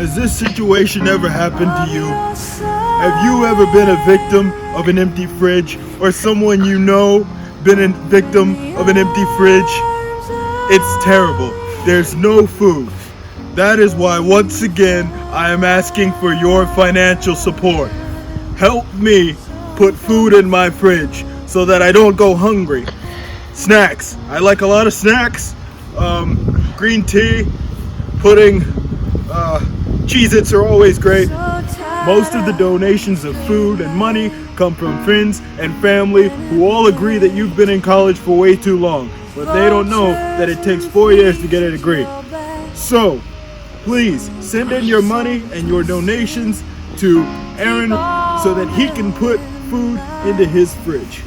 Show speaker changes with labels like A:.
A: Has this situation ever happened to you? Have you ever been a victim of an empty fridge, or someone you know been a victim of an empty fridge? It's terrible. There's no food. That is why once again I am asking for your financial support. Help me put food in my fridge so that I don't go hungry. Snacks. I like a lot of snacks. Green tea, pudding, Cheez-Its are always great. Most of the donations of food and money come from friends and family who all agree that you've been in college for way too long, but they don't know that it takes 4 years to get a degree. So, please send in your money and your donations to Aaron so that he can put food into his fridge.